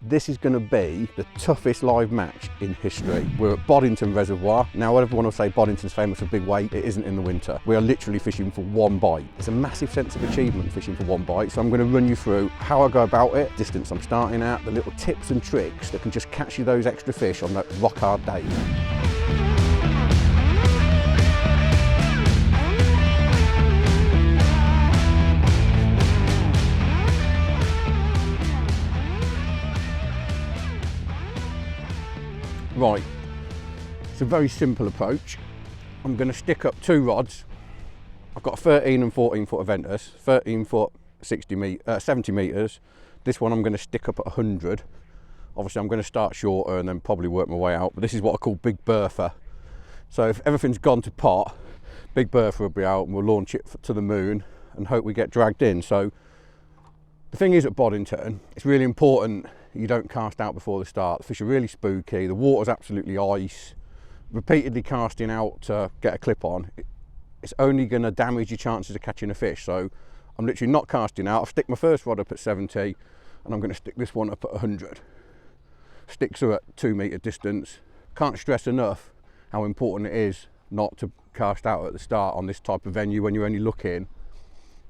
This is going to be the toughest live match in history. We're at Boddington Reservoir. Now everyone will say Boddington's famous for big weight. It isn't in the winter. We are literally fishing for one bite. It's a massive sense of achievement fishing for one bite. So I'm going to run you through how I go about it, distance I'm starting at, the little tips and tricks that can just catch you those extra fish on those rock hard days. Right, it's a very simple approach. I'm going to stick up two rods. I've got a 13 and 14 foot Aventus, 13 foot 70 metres. This one I'm going to stick up at 100. Obviously I'm going to start shorter and then probably work my way out, but this is what I call Big Bertha. So if everything's gone to pot, Big Bertha will be out and we'll launch it to the moon and hope we get dragged in. So the thing is at Boddington, it's really important you don't cast out before the start. The fish are really spooky, the water's absolutely ice. Repeatedly casting out to get a clip on, it's only going to damage your chances of catching a fish. So I'm literally not casting out. I'll stick my first rod up at 70 and I'm going to stick this one up at 100. Sticks her at 2 metre distance. Can't stress enough how important it is not to cast out at the start on this type of venue when you're only looking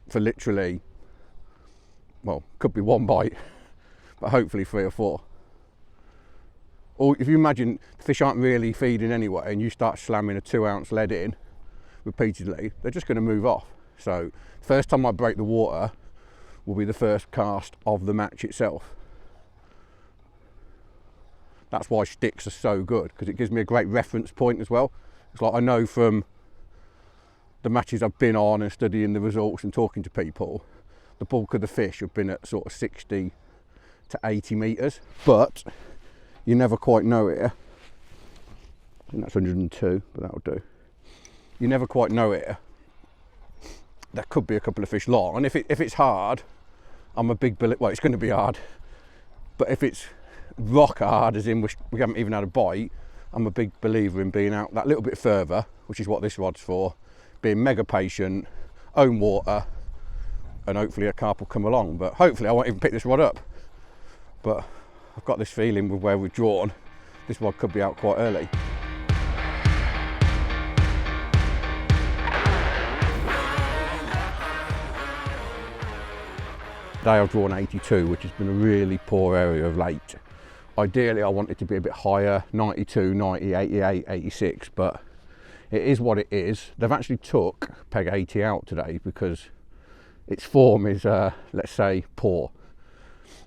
for literally, well, could be one bite, but hopefully 3 or 4. Or if you imagine the fish aren't really feeding anyway and you start slamming a 2 ounce lead in repeatedly, they're just going to move off. So first time I break the water will be the first cast of the match itself. That's why sticks are so good, because it gives me a great reference point as well. It's like I know from the matches I've been on and studying the results and talking to people, the bulk of the fish have been at sort of 60 to 80 metres, but you never quite know it. I think that's 102, but that'll do. You never quite know it. There could be a couple of fish long, and if it's hard, I'm a big believer. Well, it's going to be hard, but if it's rock hard, as in we haven't even had a bite, I'm a big believer in being out that little bit further, which is what this rod's for. Being mega patient, own water, and hopefully a carp will come along. But hopefully I won't even pick this rod up. But I've got this feeling with where we've drawn, this rod could be out quite early. Today I've drawn 82, which has been a really poor area of late. Ideally I want it to be a bit higher, 92, 90, 88, 86, but it is what it is. They've actually took peg 80 out today because its form is, let's say, poor.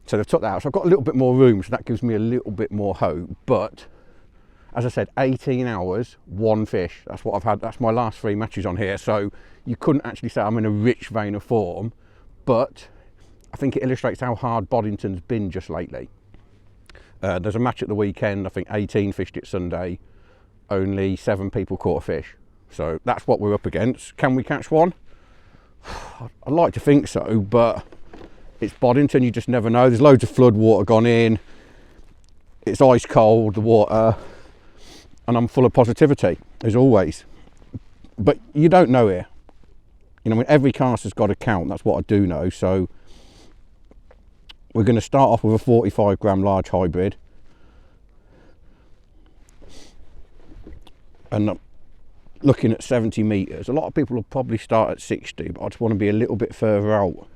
So they've took that out, so I've got a little bit more room, so that gives me a little bit more hope. But as I said, 18 hours, one fish. That's what I've had. That's my last 3 matches on here. So you couldn't actually say I'm in a rich vein of form, but I think it illustrates how hard Boddington's been just lately. There's a match at the weekend. I think 18 fished it Sunday. Only 7 people caught a fish. So that's what we're up against. Can we catch one? I'd like to think so, but it's Boddington, you just never know. There's loads of flood water gone in. It's ice cold, the water, and I'm full of positivity, as always. But you don't know here. You know, I mean, every cast has got to count, that's what I do know. So we're going to start off with a 45 gram large hybrid. And looking at 70 metres, a lot of people will probably start at 60, but I just want to be a little bit further out,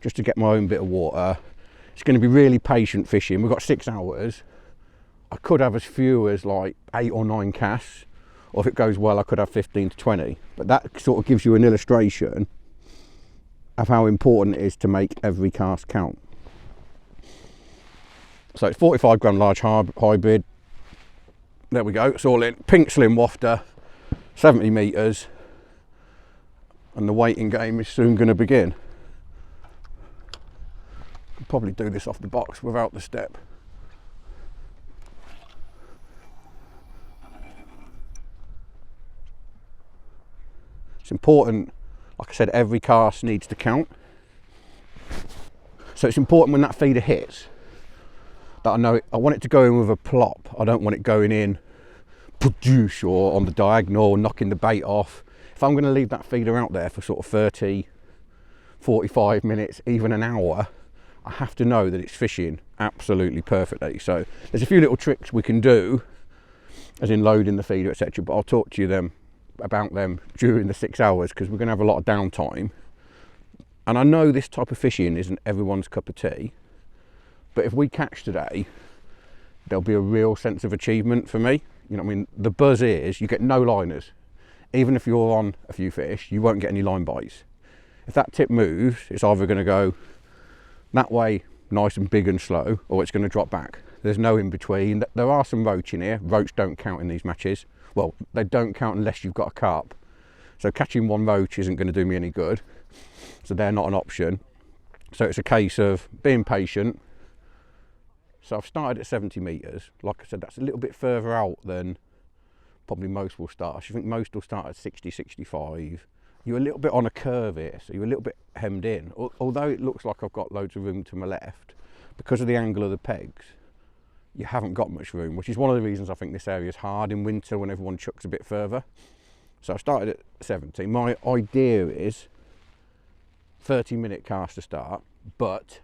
just to get my own bit of water. It's going to be really patient fishing. We've got 6 hours. I could have as few as like 8 or 9 casts, or if it goes well I could have 15 to 20, but that sort of gives you an illustration of how important it is to make every cast count. So it's 45 gram large hybrid. There we go, it's all in. Pink slim wafter, 70 metres, and the waiting game is soon going to begin. Could probably do this off the box without the step. It's important, like I said, every cast needs to count. So it's important when that feeder hits that I know I want it to go in with a plop. I don't want it going in or on the diagonal, knocking the bait off. If I'm going to leave that feeder out there for sort of 30, 45 minutes, even an hour, I have to know that it's fishing absolutely perfectly. So there's a few little tricks we can do, as in loading the feeder, etc. But I'll talk to you about them during the 6 hours, because we're going to have a lot of downtime. And I know this type of fishing isn't everyone's cup of tea, but if we catch today, there'll be a real sense of achievement for me. You know what I mean? The buzz is you get no liners. Even if you're on a few fish, you won't get any line bites. If that tip moves, it's either going to go that way, nice and big and slow, or it's going to drop back. There's no in between. There are some roach in here. Roach don't count in these matches. Well, they don't count unless you've got a carp. So catching one roach isn't going to do me any good. So they're not an option. So it's a case of being patient. So I've started at 70 metres. Like I said, that's a little bit further out than probably most will start. I think most will start at 60, 65. You're a little bit on a curve here, so you're a little bit hemmed in. Although it looks like I've got loads of room to my left, because of the angle of the pegs, you haven't got much room, which is one of the reasons I think this area is hard in winter when everyone chucks a bit further. So I started at 70. My idea is 30-minute cast to start, but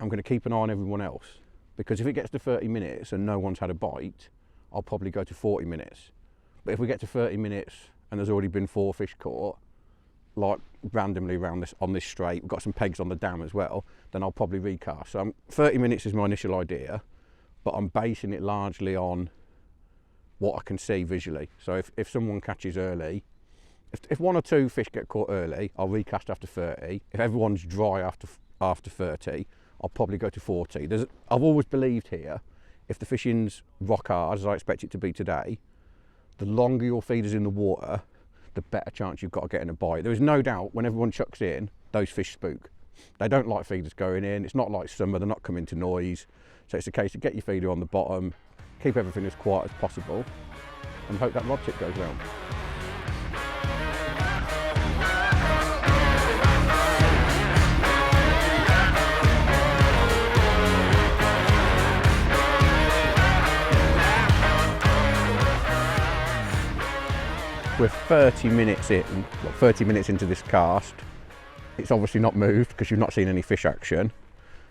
I'm going to keep an eye on everyone else, because if it gets to 30 minutes and no one's had a bite, I'll probably go to 40 minutes. But if we get to 30 minutes and there's already been 4 fish caught, like randomly around this on this straight, we've got some pegs on the dam as well, then I'll probably recast. So 30 minutes is my initial idea, but I'm basing it largely on what I can see visually. So if someone catches early, if 1 or 2 fish get caught early, I'll recast after 30. If everyone's dry after 30, I'll probably go to 40. I've always believed here, if the fishing's rock hard, as I expect it to be today, the longer your feeder's in the water, the better chance you've got of getting a bite. There is no doubt when everyone chucks in, those fish spook. They don't like feeders going in. It's not like summer, they're not coming to noise. So it's a case of get your feeder on the bottom, keep everything as quiet as possible, and hope that rod tip goes round. We're 30 minutes in, well, 30 minutes into this cast. It's obviously not moved because you've not seen any fish action.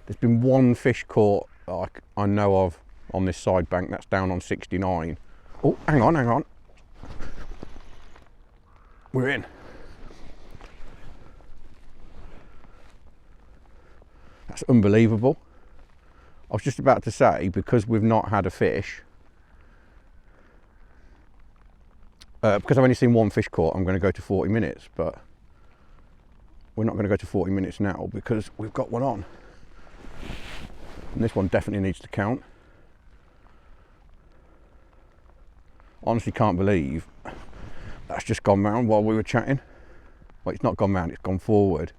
There's been 1 fish caught I know of on this side bank, that's down on 69. Oh, hang on. We're in. That's unbelievable. I was just about to say, because we've not had a fish, because I've only seen 1 fish caught, I'm going to go to 40 minutes, but we're not going to go to 40 minutes now because we've got one on. And this one definitely needs to count. Honestly can't believe that's just gone round while we were chatting. Well, it's not gone round, it's gone forward.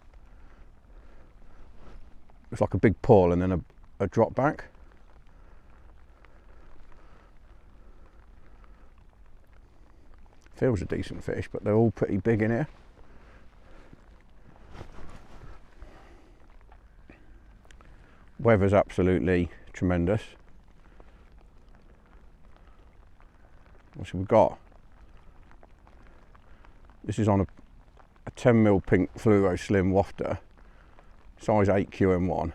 It's like a big pull and then a drop back. Feels a decent fish, but they're all pretty big in here. Weather's absolutely tremendous. What have we got? This is on a 10mm pink fluoro slim wafter, size 8 QM1.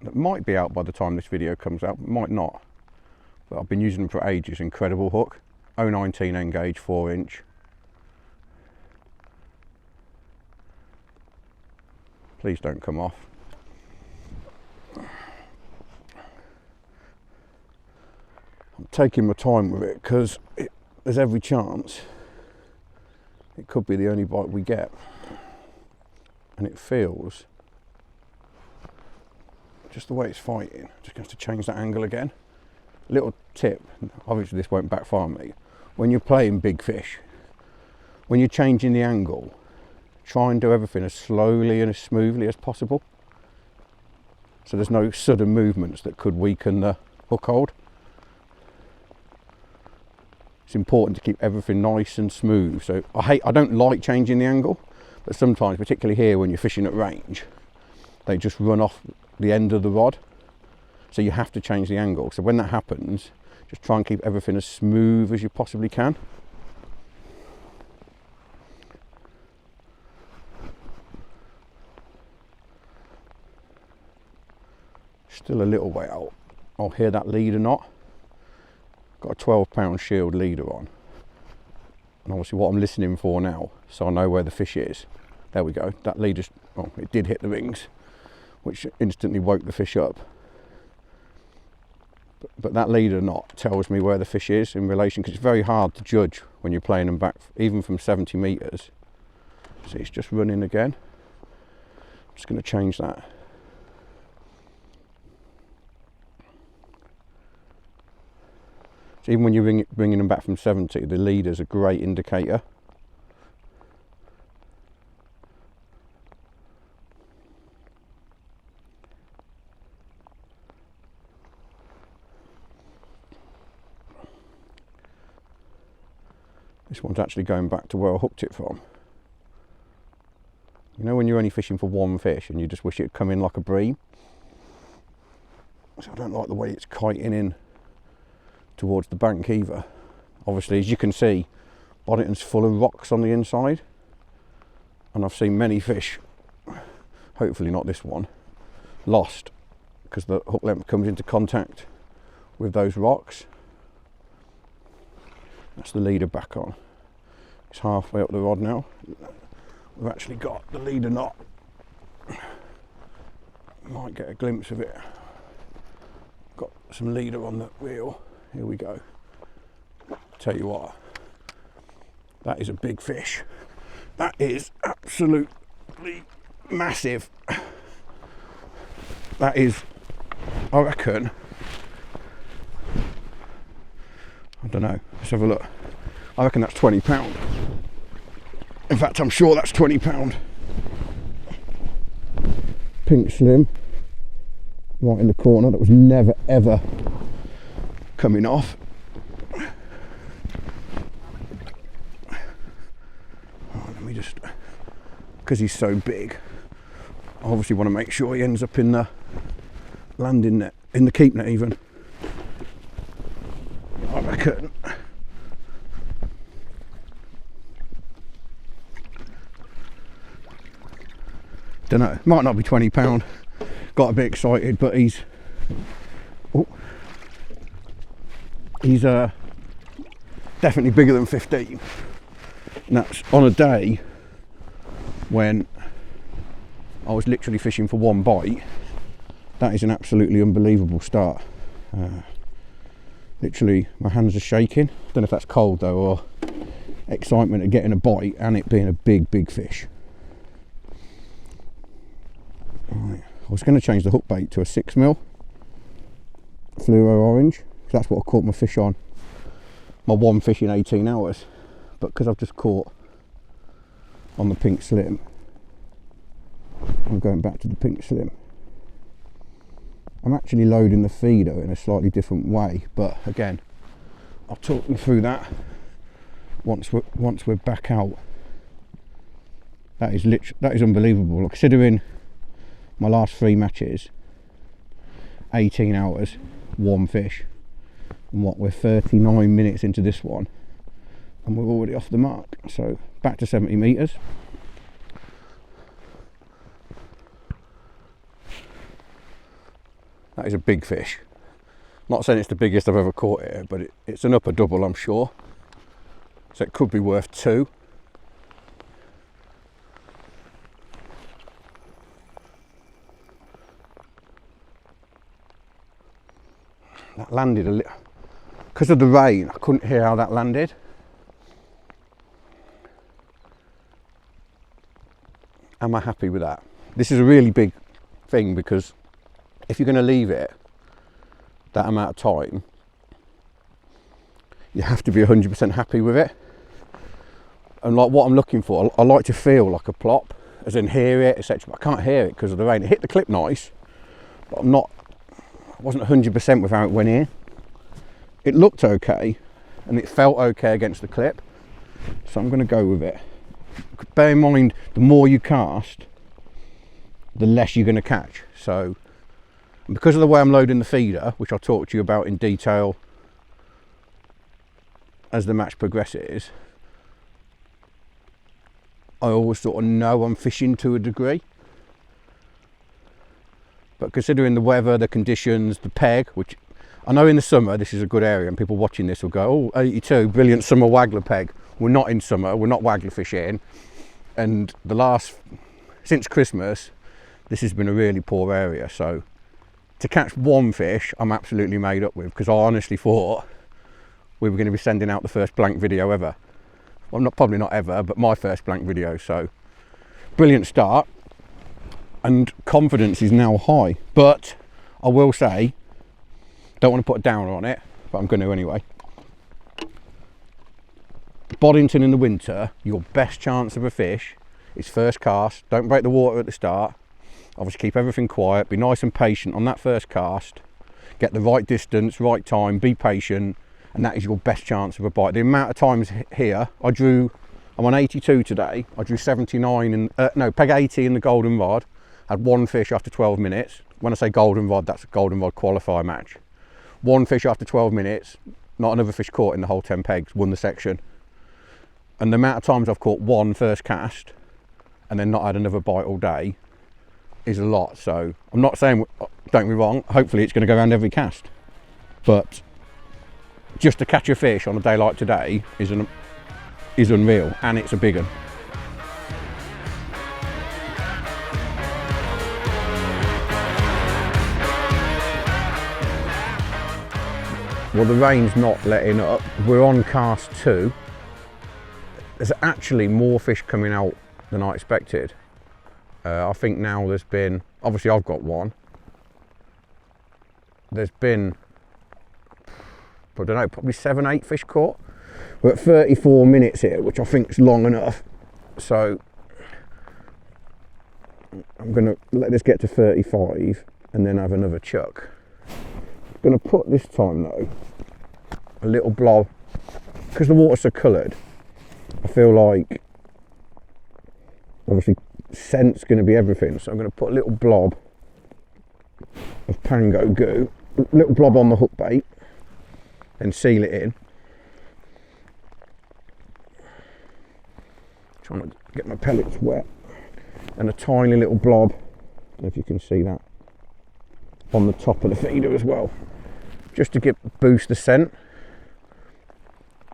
That might be out by the time this video comes out, might not. But I've been using them for ages. Incredible hook, 019 N-gauge 4-inch. Please don't come off. I'm taking my time with it because there's every chance it could be the only bite we get, and it feels just the way it's fighting. Just going to have to change that angle again. Little tip, obviously this won't backfire on me. When you're playing big fish, when you're changing the angle, try and do everything as slowly and as smoothly as possible, so there's no sudden movements that could weaken the hook hold. It's important to keep everything nice and smooth. So I don't like changing the angle, but sometimes, particularly here when you're fishing at range, they just run off the end of the rod. So you have to change the angle. So when that happens, just try and keep everything as smooth as you possibly can. Still a little way out. I'll hear that leader knot. Got a 12-pound shield leader on. And obviously what I'm listening for now, so I know where the fish is. There we go. That leader's, well, it did hit the rings, which instantly woke the fish up. But that leader knot tells me where the fish is in relation, because it's very hard to judge when you're playing them back, even from 70 metres. See, it's just running again. I'm just going to change that. So even when you're bringing them back from 70, the leader's a great indicator. This one's actually going back to where I hooked it from. You know when you're only fishing for one fish and you just wish it had come in like a bream? So I don't like the way it's kiting in towards the bank either. Obviously, as you can see, Boddington's full of rocks on the inside, and I've seen many fish, hopefully not this one, lost because the hook length comes into contact with those rocks. That's the leader back on. It's halfway up the rod now. We've actually got the leader knot. Might get a glimpse of it. Got some leader on the reel. Here we go. Tell you what, that is a big fish. That is absolutely massive. That is, I reckon, I don't know, let's have a look. I reckon that's 20 pound. In fact, I'm sure that's 20 pound. Pink slim, right in the corner, that was never ever coming off. Oh, let me just, because he's so big, I obviously want to make sure he ends up in the landing net, in the keep net even. I reckon. Don't know, might not be 20 pound. Got a bit excited, but he's definitely bigger than 15. And that's on a day when I was literally fishing for one bite. That is an absolutely unbelievable start. Literally my hands are shaking. Don't know if that's cold though, or excitement of getting a bite and it being a big fish. Right. I was going to change the hook bait to a 6mm fluoro orange, because that's what I caught my fish on, my one fish in 18 hours. But because I've just caught on the pink slim, I'm going back to the pink slim. I'm actually loading the feeder in a slightly different way, but again, I'll talk you through that once we're back out. That is unbelievable. Considering my last 3 matches, 18 hours, one fish, and what, we're 39 minutes into this one and we're already off the mark. So back to 70 metres. That is a big fish. Not saying it's the biggest I've ever caught here, but it's an upper double, I'm sure. So it could be worth 2. That landed a little, because of the rain, I couldn't hear how that landed. Am I happy with that? This is a really big thing, because if you're going to leave it that amount of time, you have to be 100% happy with it. And like what I'm looking for, I like to feel like a plop, as in hear it, etc. But I can't hear it because of the rain. It hit the clip nice, but I wasn't 100% with how it went in. It looked okay, and it felt okay against the clip, so I'm going to go with it. Bear in mind, the more you cast, the less you're going to catch. So because of the way I'm loading the feeder, which I'll talk to you about in detail as the match progresses, I always sort of know I'm fishing to a degree. but considering the weather, the conditions, the peg, which I know in the summer this is a good area and people watching this will go, oh, 82, brilliant summer waggler peg. We're not in summer, we're not waggler fishing, and since Christmas this has been a really poor area. So to catch one fish I'm absolutely made up with, because I honestly thought we were going to be sending out the first blank video ever. Well, probably not ever, but my first blank video. So brilliant start, and confidence is now high. But I will say, don't want to put a downer on it, but I'm going to anyway. Boddington in the winter, your best chance of a fish is first cast. Don't break the water at the start. Obviously keep everything quiet, be nice and patient on that first cast, get the right distance, right time, be patient, and that is your best chance of a bite. The amount of times here, I'm on 82 today, I drew 79, peg 80 in the golden rod, had one fish after 12 minutes. When I say golden rod, that's a golden rod qualifier match. One fish after 12 minutes, not another fish caught in the whole 10 pegs, won the section. And the amount of times I've caught one first cast and then not had another bite all day is a lot. So I'm not saying, don't get me wrong, hopefully it's going to go around every cast, but just to catch a fish on a day like today is unreal, and it's a big one. Well, the rain's not letting up. We're on cast 2. There's actually more fish coming out than I expected. I think now there's been, obviously I've got one. There's been, I don't know, probably 7, 8 fish caught. We're at 34 minutes here, which I think is long enough. So I'm gonna let this get to 35 and then have another chuck. I'm gonna put this time though, a little blob, because the water's so coloured, I feel like obviously scent's going to be everything, so I'm going to put a little blob of Pango goo, a little blob on the hook bait, and seal it in. Trying to get my pellets wet, and a tiny little blob, I don't know if you can see that, on the top of the feeder as well, just to boost the scent.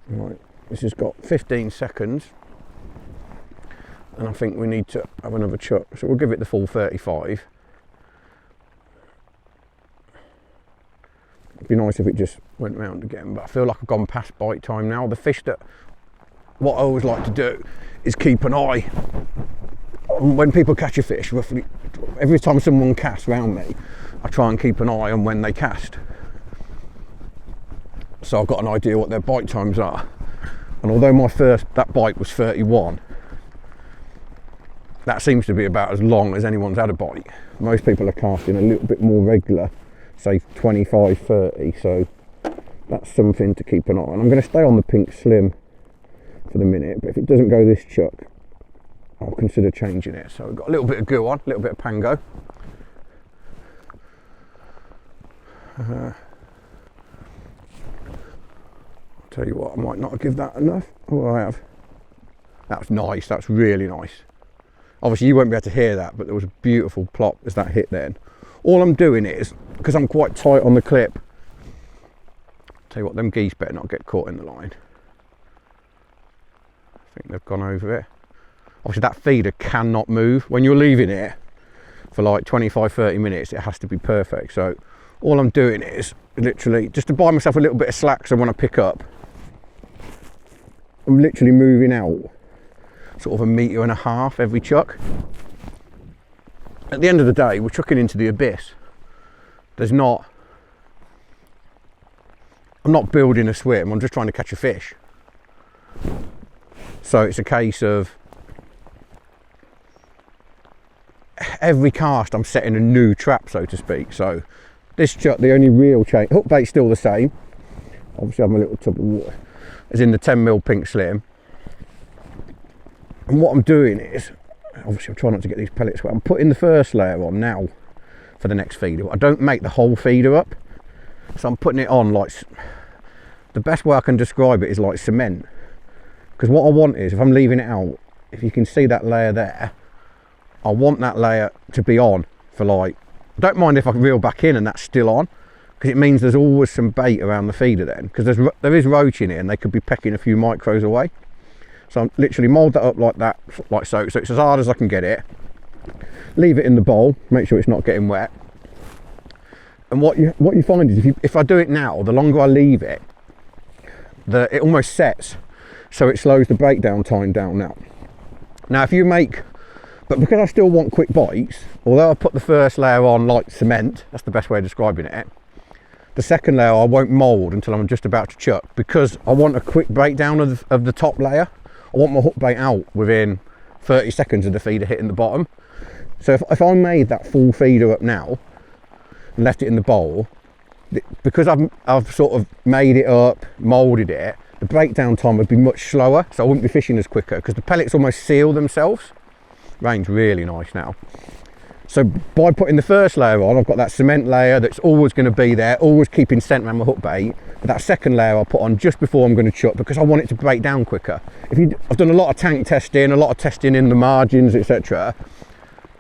Right, this has got 15 seconds. And I think we need to have another chuck, so we'll give it the full 35. It'd be nice if it just went round again, but I feel like I've gone past bite time now. The fish what I always like to do is keep an eye on when people catch a fish. Roughly every time someone casts round me, I try and keep an eye on when they cast, so I've got an idea what their bite times are. And although that bite was 31, that seems to be about as long as anyone's had a bite. Most people are casting a little bit more regular, say 25, 30, so that's something to keep an eye on. I'm going to stay on the pink slim for the minute, but if it doesn't go this chuck, I'll consider changing it. So we've got a little bit of goo on, a little bit of Pango. I'll tell you what, I might not give that enough. Oh, I have. That's nice, that's really nice. Obviously you won't be able to hear that, but there was a beautiful plop as that hit then. All I'm doing is, because I'm quite tight on the clip, tell you what, them geese better not get caught in the line. I think they've gone over it. Obviously that feeder cannot move. When you're leaving it for like 25, 30 minutes, it has to be perfect. So all I'm doing is literally just to buy myself a little bit of slack, so when I pick up, I'm literally moving out sort of 1.5 meters every chuck. At the end of the day, we're chucking into the abyss. I'm not building a swim, I'm just trying to catch a fish. So it's a case of every cast I'm setting a new trap, so to speak. So this chuck, the only real change, hook bait's still the same. Obviously I have my little tub of water, as in the 10mm pink slim. And what I'm doing is, obviously I'm trying not to get these pellets wet, I'm putting the first layer on now for the next feeder. I don't make the whole feeder up, so I'm putting it on like, the best way I can describe it is like cement. Because what I want is, if I'm leaving it out, if you can see that layer there, I want that layer to be on for like don't mind if I reel back in and that's still on, because it means there's always some bait around the feeder then, because there is roach in it and they could be pecking a few micros away. So I'm literally mould that up like that, like so it's as hard as I can get it. Leave it in the bowl, make sure it's not getting wet. And what you find is if I do it now, the longer I leave it, it almost sets, so it slows the breakdown time down now. Now if you make, but because I still want quick bites, although I put the first layer on like cement, that's the best way of describing it, the second layer I won't mould until I'm just about to chuck, because I want a quick breakdown of the top layer. I want my hook bait out within 30 seconds of the feeder hitting the bottom. So if I made that full feeder up now and left it in the bowl, because I've sort of made it up, moulded it, the breakdown time would be much slower, so I wouldn't be fishing as quicker, because the pellets almost seal themselves. Rain's really nice now. So by putting the first layer on, I've got that cement layer that's always going to be there, always keeping scent around my hook bait. But that second layer I'll put on just before I'm going to chuck, because I want it to break down quicker. I've done a lot of tank testing, a lot of testing in the margins, etc.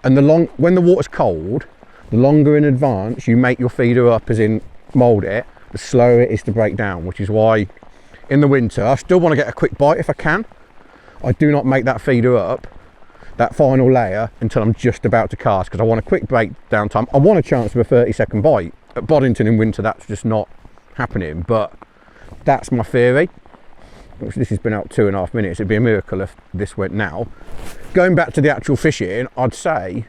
And when the water's cold, the longer in advance you make your feeder up, as in mould it, the slower it is to break down, which is why in the winter I still want to get a quick bite if I can. I do not make that feeder up, that final layer, until I'm just about to cast, because I want a quick breakdown time. I want a chance of a 30-second bite. At Boddington in winter that's just not happening, but that's my theory. This has been out 2.5 minutes. It'd be a miracle if this went now. Going back to the actual fishing, I'd say,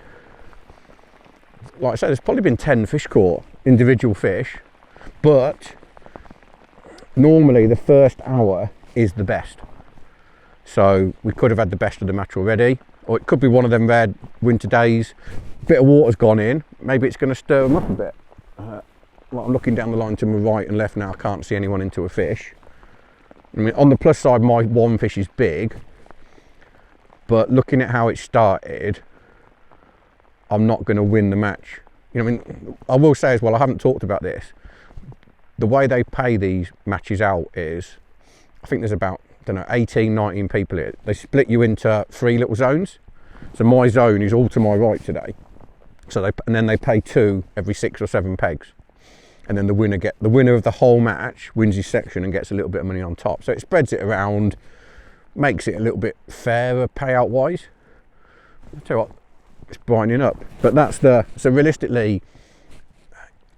like I said, there's probably been 10 fish caught, individual fish, but normally the first hour is the best. So we could have had the best of the match already, or it could be one of them red winter days. A bit of water's gone in, maybe it's going to stir them up a bit. Well, I'm looking down the line to my right and left now, I can't see anyone into a fish. I mean, on the plus side, my one fish is big, but looking at how it started, I'm not going to win the match. You know, I mean, I will say as well, I haven't talked about this. The way they pay these matches out is, I think there's about, I don't know, 18, 19 people here. They split you into 3 little zones. So my zone is all to my right today. So and then they pay 2 every 6 or 7 pegs. And then the winner of the whole match wins his section and gets a little bit of money on top. So it spreads it around, makes it a little bit fairer payout wise. I'll tell you what, it's brightening up. But so realistically,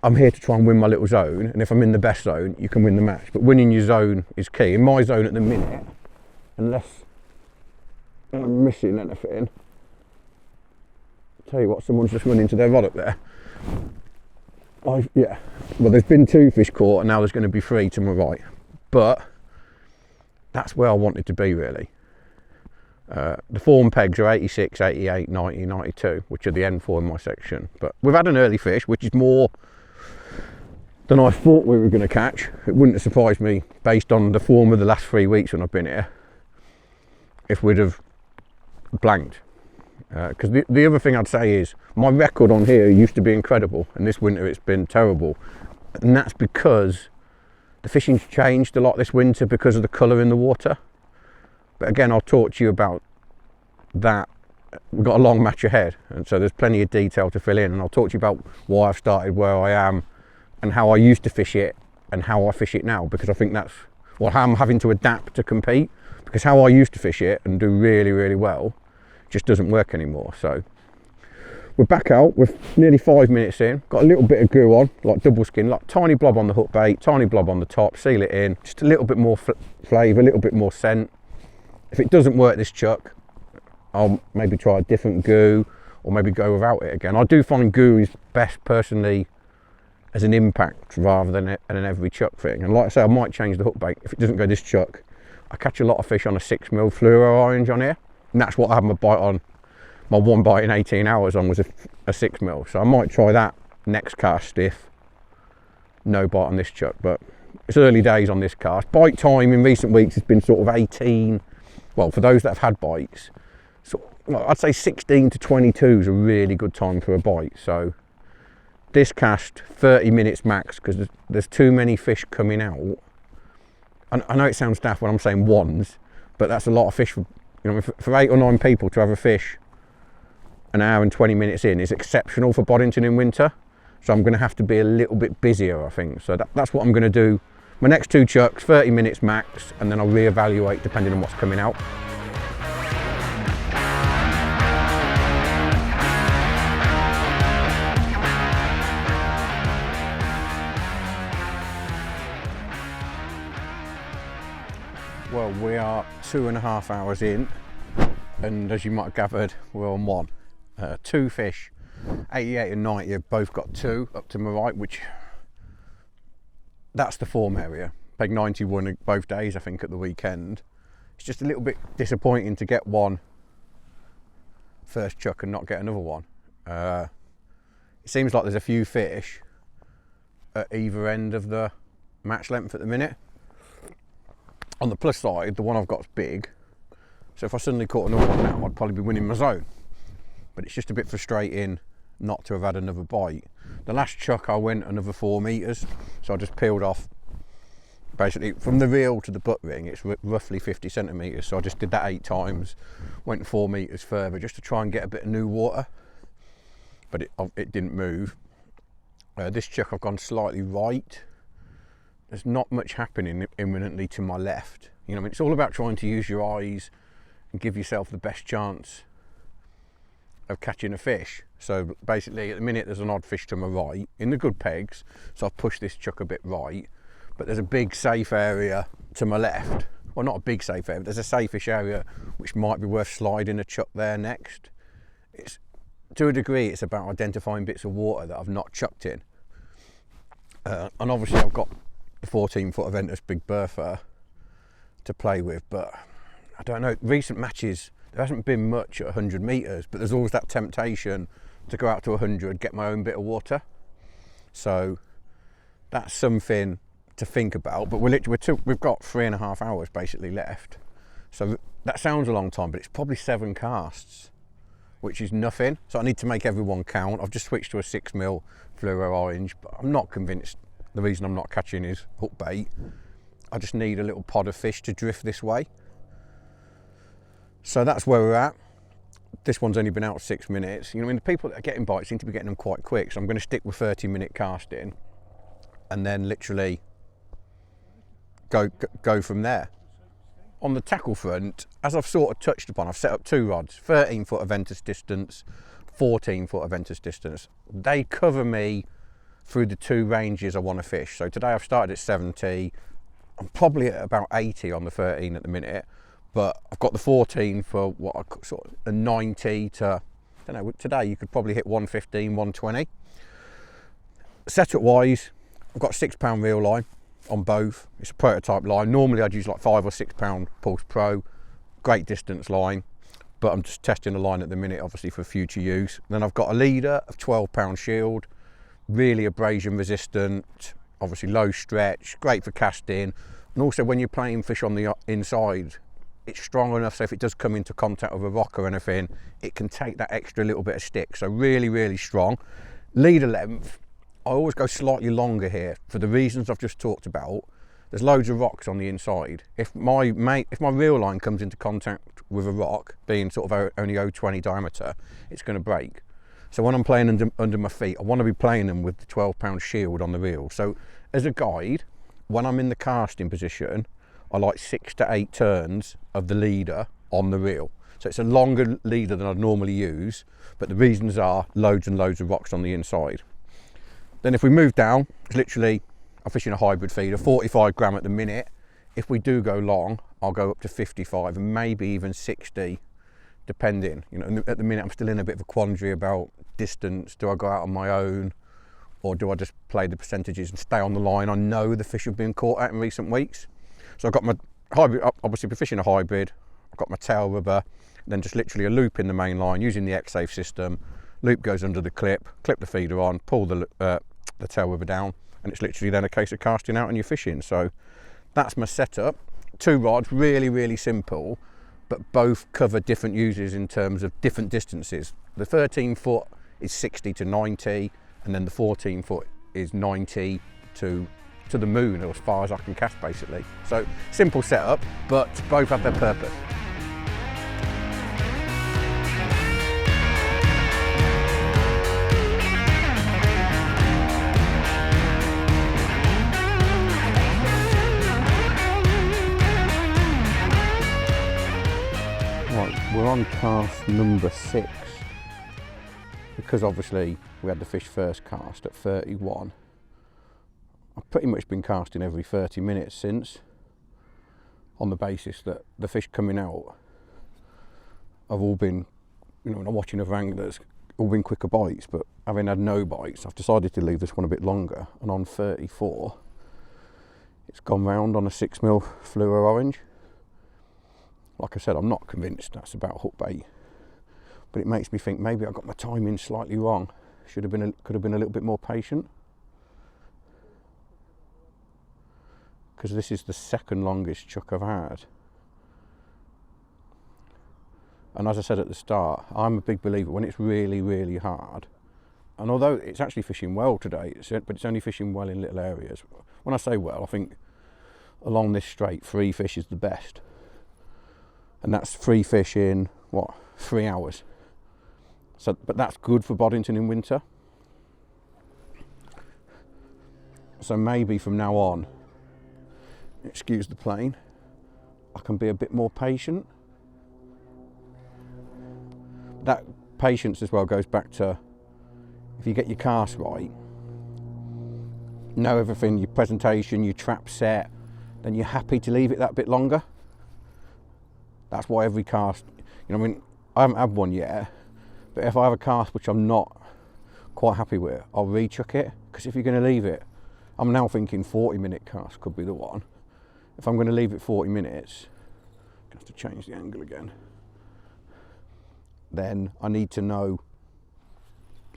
I'm here to try and win my little zone, and if I'm in the best zone, you can win the match. But winning your zone is key. In my zone at the minute, unless I'm missing anything, I'll tell you what, someone's just run into their rod up there. Yeah, well, there's been 2 fish caught, and now there's going to be 3 to my right. But that's where I wanted to be, really. The form pegs are 86, 88, 90, 92, which are the N4 in my section. But we've had an early fish, which is more than I thought we were going to catch. It wouldn't have surprised me, based on the form of the last 3 weeks when I've been here, if we'd have blanked. Because the other thing I'd say is, my record on here used to be incredible, and this winter it's been terrible. And that's because the fishing's changed a lot this winter because of the colour in the water. But again, I'll talk to you about that. We've got a long match ahead, and so there's plenty of detail to fill in, and I'll talk to you about why I've started where I am and how I used to fish it and how I fish it now, because I think that's what I'm having to adapt to compete, because how I used to fish it and do really, really well just doesn't work anymore. So we're back out, we're nearly 5 minutes in, got a little bit of goo on, like double skin, like tiny blob on the hook bait, tiny blob on the top, seal it in, just a little bit more flavour, a little bit more scent. If it doesn't work this chuck, I'll maybe try a different goo, or maybe go without it again. I do find goo is best personally as an impact rather than an every chuck thing. And like I say, I might change the hook bait if it doesn't go this chuck. I catch a lot of fish on a 6mm fluoro orange on here, and that's what I had my bite on. My one bite in 18 hours on was a 6mm, so I might try that next cast if no bite on this chuck. But it's early days on this cast. Bite time in recent weeks has been sort of 18, well, for those that have had bites, so I'd say 16 to 22 is a really good time for a bite. So this cast 30 minutes max, because there's too many fish coming out. I know it sounds daft when I'm saying ones, but that's a lot of fish for, you know, for 8 or 9 people to have a fish an hour and 20 minutes in is exceptional for Boddington in winter. So I'm going to have to be a little bit busier, I think. So that's what I'm going to do. My next 2 chucks, 30 minutes max, and then I'll reevaluate depending on what's coming out. Well, we are 2.5 hours in, and as you might have gathered, we're on 1. 2 fish, 88 and 90 have both got 2 up to my right, which that's the form area. Peg 91 both days, I think, at the weekend. It's just a little bit disappointing to get 1 first chuck and not get another one. It seems like there's a few fish at either end of the match length at the minute. On the plus side, the one I've got is big, so if I suddenly caught another one now, I'd probably be winning my zone. But it's just a bit frustrating not to have had another bite. The last chuck I went another 4 metres, so I just peeled off. Basically, from the reel to the butt ring, it's roughly 50 centimetres, so I just did that 8 times, went 4 metres further just to try and get a bit of new water, but it didn't move. This chuck I've gone slightly right. There's not much happening imminently to my left. You know, I mean, it's all about trying to use your eyes and give yourself the best chance of catching a fish. So basically, at the minute, there's an odd fish to my right in the good pegs, so I've pushed this chuck a bit right, but there's a big safe area to my left. Well, not a big safe area, but there's a safe-ish area which might be worth sliding a chuck there next. It's, to a degree, it's about identifying bits of water that I've not chucked in. And obviously I've got the 14-foot Aventus Big Bertha to play with, but I don't know, recent matches there hasn't been much at 100 metres, but there's always that temptation to go out to 100, get my own bit of water. So that's something to think about. But we've got 3.5 hours basically left, so that sounds a long time, but it's probably 7 casts, which is nothing. So I need to make everyone count. I've just switched to a 6mm fluoro orange, but I'm not convinced the reason I'm not catching is hook bait. I just need a little pod of fish to drift this way. So that's where we're at. This one's only been out 6 minutes. You know, I mean, the people that are getting bites seem to be getting them quite quick, so I'm going to stick with 30-minute casting and then literally go from there. On the tackle front, as I've sort of touched upon, I've set up 2 rods, 13-foot Aventus distance, 14-foot Aventus distance. They cover me through the 2 ranges I want to fish. So today I've started at 70. I'm probably at about 80 on the 13 at the minute, but I've got the 14 for what I sort of a 90 to, I don't know, today you could probably hit 115, 120. Setup wise, I've got a 6-pound reel line on both. It's a prototype line. Normally I'd use like 5 or 6 pound Pulse Pro, great distance line, but I'm just testing the line at the minute, obviously for future use. Then I've got a leader of 12-pound Shield, really abrasion resistant, obviously low stretch, great for casting, and also when you're playing fish on the inside, it's strong enough so if it does come into contact with a rock or anything, it can take that extra little bit of stick. So really, really strong. Leader length, I always go slightly longer here for the reasons I've just talked about. There's loads of rocks on the inside. If my reel line comes into contact with a rock, being sort of only 0.20 diameter, it's going to break. So when I'm playing under my feet, I want to be playing them with the 12-pound Shield on the reel. So as a guide, when I'm in the casting position, I like 6 to 8 turns of the leader on the reel. So it's a longer leader than I'd normally use, but the reasons are loads and loads of rocks on the inside. Then if we move down, it's literally, I'm fishing a hybrid feeder, 45 gram at the minute. If we do go long, I'll go up to 55 and maybe even 60, depending. You know, at the minute I'm still in a bit of a quandary about distance. Do I go out on my own, or do I just play the percentages and stay on the line I know the fish have been caught at in recent weeks? So I've got my hybrid, obviously we're fishing a hybrid, I've got my tail rubber, then just literally a loop in the main line using the X-Safe system. Loop goes under the clip the feeder on, pull the tail rubber down, and it's literally then a case of casting out and you're fishing. So that's my setup. 2 rods, really, really simple, but both cover different uses in terms of different distances. The 13-foot is 60 to 90, and then the 14-foot is 90 to the moon, or as far as I can cast basically. So simple setup, but both have their purpose. on cast number 6. Because obviously we had the fish first cast at 31. I've pretty much been casting every 30 minutes since, on the basis that the fish coming out have all been, you know, when I'm watching other anglers, all been quicker bites, but having had no bites, I've decided to leave this one a bit longer, and on 34, it's gone round on a 6mm fluoro orange. Like I said, I'm not convinced that's about hook bait, but it makes me think maybe I got my timing slightly wrong. Could have been a little bit more patient. Because this is the second longest chuck I've had. And as I said at the start, I'm a big believer when it's really, really hard. And although it's actually fishing well today, but it's only fishing well in little areas. When I say well, I think along this straight, 3 fish is the best. And that's 3 fish in, what, 3 hours. So, but that's good for Boddington in winter. So maybe from now on, excuse the plane, I can be a bit more patient. That patience as well goes back to, if you get your cast right, know everything, your presentation, your trap set, then you're happy to leave it that bit longer. That's why every cast, you know, I mean, I haven't had one yet, but if I have a cast which I'm not quite happy with, I'll rechuck it. Because if you're going to leave it, I'm now thinking 40-minute cast could be the one. If I'm going to leave it 40 minutes, I have to change the angle again, then I need to know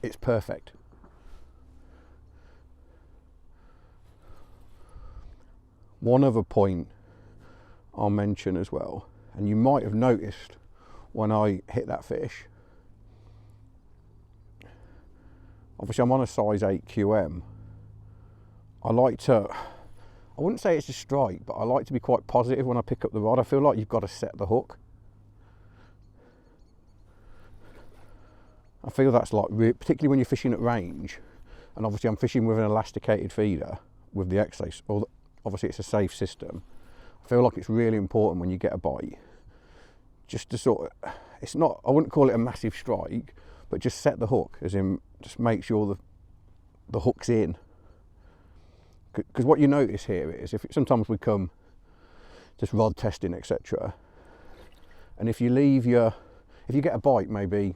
it's perfect. One other point I'll mention as well, and you might have noticed when I hit that fish, obviously I'm on a size 8 QM. I like to, I wouldn't say it's a strike, but I like to be quite positive when I pick up the rod. I feel like you've got to set the hook. I feel that's like, particularly when you're fishing at range, and obviously I'm fishing with an elasticated feeder with the X-Lace, obviously it's a safe system. I feel like it's really important when you get a bite, just to sort of, it's not, I wouldn't call it a massive strike, but just set the hook, as in just make sure the hook's in. Because what you notice here is, sometimes we come just rod testing, etc. And if you get a bite maybe,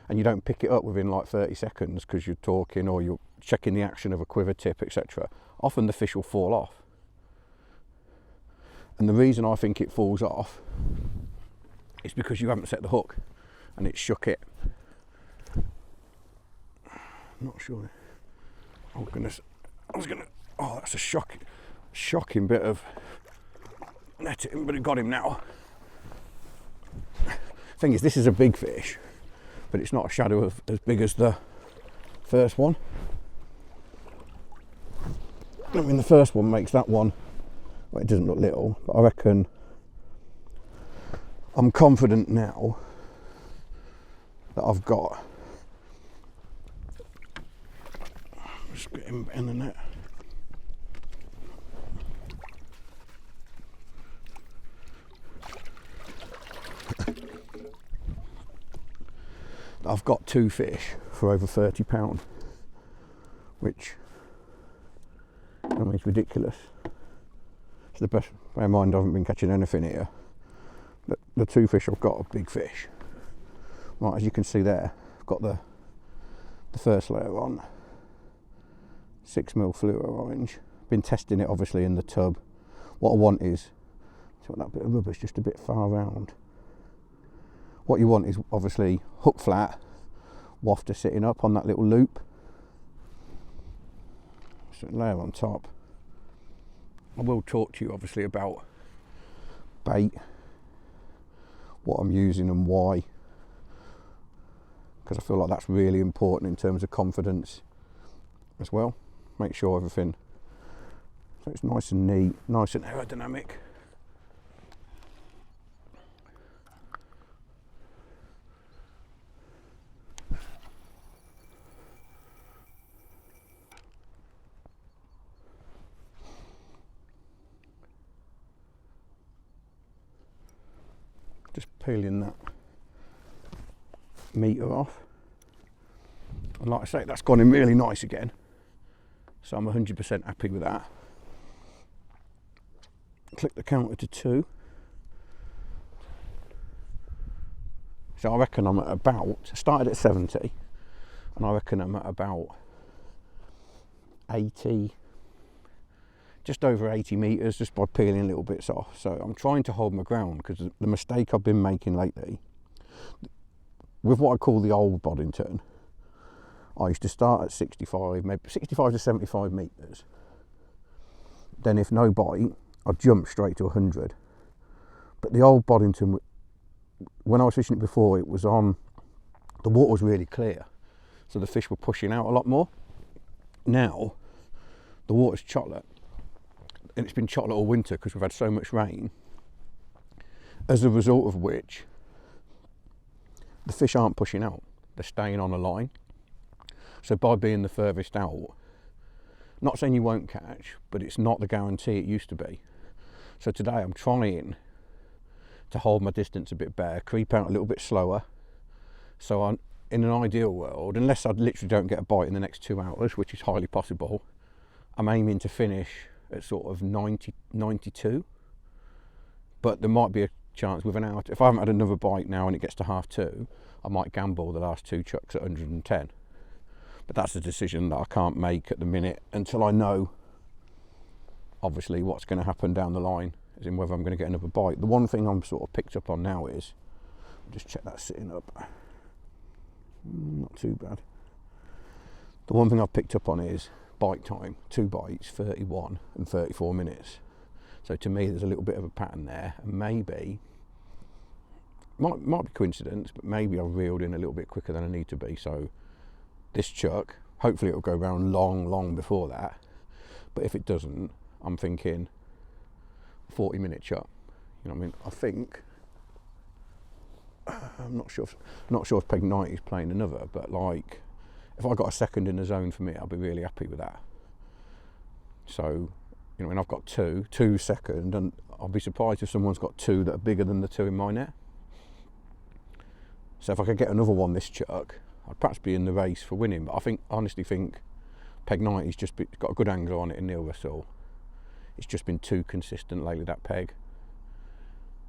and you don't pick it up within like 30 seconds because you're talking or you're checking the action of a quiver tip, etc., often the fish will fall off. And the reason I think it falls off is because you haven't set the hook and it shook it. I'm not sure. Oh that's a shocking bit of netting, but it got him now. Thing is, this is a big fish, but it's not a shadow of as big as the first one. I mean, the first one makes that one, well, it doesn't look little, but I reckon I'm confident now that I've got, just get him in the net. I've got 2 fish for over £30, which, I mean, it's ridiculous. It's the best. Bear in mind, I haven't been catching anything here. But the 2 fish I've got are big fish. Right, as you can see there, I've got the first layer on, 6mm fluoro orange. Been testing it obviously in the tub. What I want is, so that bit of rubber's just a bit far round. What you want is obviously hook flat, wafter sitting up on that little loop. So layer on top. I will talk to you obviously about bait, what I'm using and why, because I feel like that's really important in terms of confidence as well. Make sure everything, so it's nice and neat, nice and aerodynamic. Just peeling that metre off. And like I say, that's gone in really nice again. So I'm 100% happy with that. Click the counter to 2. So I reckon I'm at about, I started at 70, and I reckon I'm at about 80, just over 80 metres just by peeling little bits off. So I'm trying to hold my ground, because the mistake I've been making lately, with what I call the old Boddington, I used to start at 65, maybe 65 to 75 metres. Then if no bite, I'd jump straight to 100. But the old Boddington, when I was fishing it before, it was on, the water was really clear, so the fish were pushing out a lot more. Now the water's chocolate, and it's been chocolate all winter because we've had so much rain, as a result of which the fish aren't pushing out, they're staying on a line. So by being the furthest out, not saying you won't catch, but it's not the guarantee it used to be. So today I'm trying to hold my distance a bit better, creep out a little bit slower. So I'm, in an ideal world, unless I literally don't get a bite in the next 2 hours, which is highly possible, I'm aiming to finish at sort of 90, 92. But there might be a chance with an hour, if I haven't had another bite now and it gets to 1:30, I might gamble the last 2 chucks at 110. But that's a decision that I can't make at the minute until I know, obviously, what's going to happen down the line, as in whether I'm going to get another bite. The one thing I'm sort of picked up on now is, just check that sitting up, not too bad. The one thing I've picked up on is bite time, 2 bites, 31 and 34 minutes. So to me there's a little bit of a pattern there, and maybe, might be coincidence, but maybe I've reeled in a little bit quicker than I need to be. So this chuck, hopefully it'll go round long before that, but if it doesn't, I'm thinking 40-minute chuck. You know what I mean? I think, I'm not sure if Peg 90 is playing another, but like, if I got a second in the zone for me, I'll be really happy with that. So, you know, when I've got two second, and I'll be surprised if someone's got 2 that are bigger than the 2 in my net. So if I could get another one this chuck, I'd perhaps be in the race for winning. But I honestly think Peg 90's just got a good angle on it in Neil Russell. It's just been too consistent lately, that peg.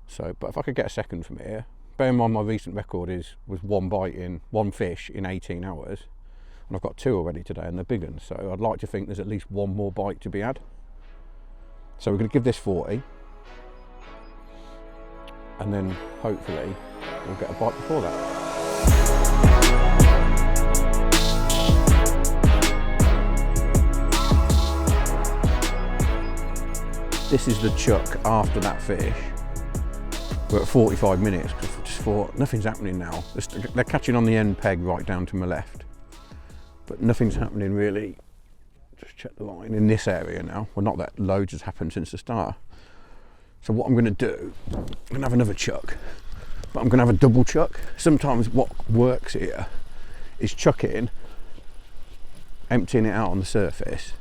So, but if I could get a second from here, bear in mind my recent record was 1 fish in 18 hours, and I've got 2 already today, and they're big ones. So I'd like to think there's at least 1 more bite to be had. So we're going to give this 40, and then hopefully we'll get a bite before that. This is the chuck after that fish. We're at 45 minutes because I just thought nothing's happening now. They're catching on the end peg right down to my left, but nothing's happening really. Just check the line in this area now. Well, not that loads has happened since the start. So what I'm going to do, I'm going to have another chuck, but I'm going to have a double chuck. Sometimes what works here is chucking, emptying it out on the surface,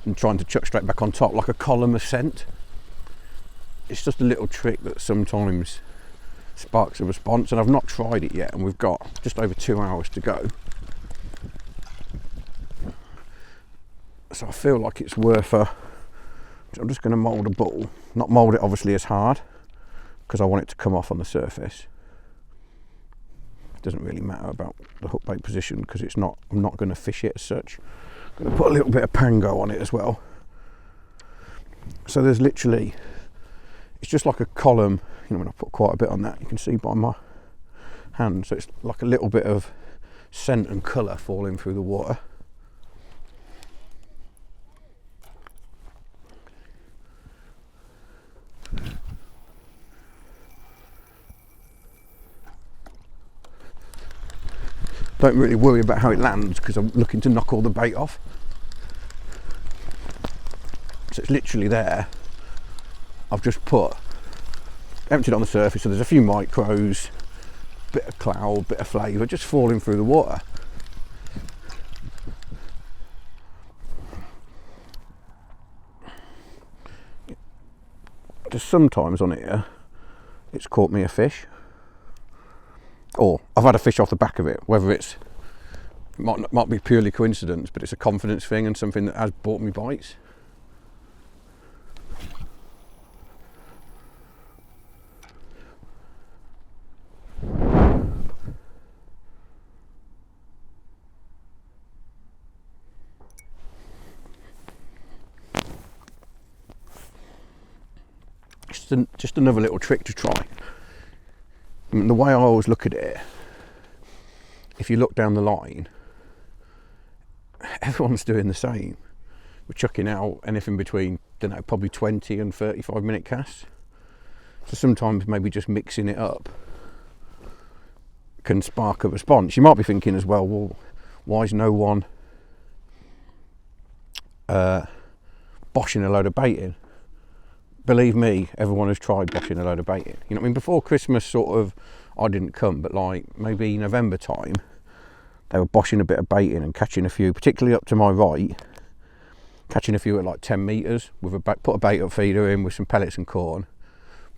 and trying to chuck straight back on top like a column of scent. It's just a little trick that sometimes sparks a response, and I've not tried it yet, and we've got just over 2 hours to go. So I feel like it's worth a, I'm just going to mould a ball, not mould it obviously as hard because I want it to come off on the surface. It doesn't really matter about the hook bait position because it's not, I'm not going to fish it as such. I'm going to put a little bit of pango on it as well. So there's literally, it's just like a column, you know, when I put quite a bit on that, you can see by my hand, so it's like a little bit of scent and colour falling through the water. Don't really worry about how it lands because I'm looking to knock all the bait off. So it's literally there. I've just emptied on the surface, so there's a few micros, bit of cloud, bit of flavour just falling through the water. Just sometimes on here it's caught me a fish. or I've had a fish off the back of it, whether it might be purely coincidence, but it's a confidence thing and something that has brought me bites. Just another little trick to try. I mean, the way I always look at it, if you look down the line, everyone's doing the same. We're chucking out anything between, don't know, probably 20 and 35 minute casts. So sometimes maybe just mixing it up can spark a response. You might be thinking as well, why is no one boshing a load of bait in? Believe me, everyone has tried boshing a load of bait in. You know what I mean? Before Christmas, sort of, I didn't come, but like maybe November time, they were boshing a bit of bait in and catching a few, particularly up to my right, catching a few at like 10 metres, with put a bait up feeder in with some pellets and corn.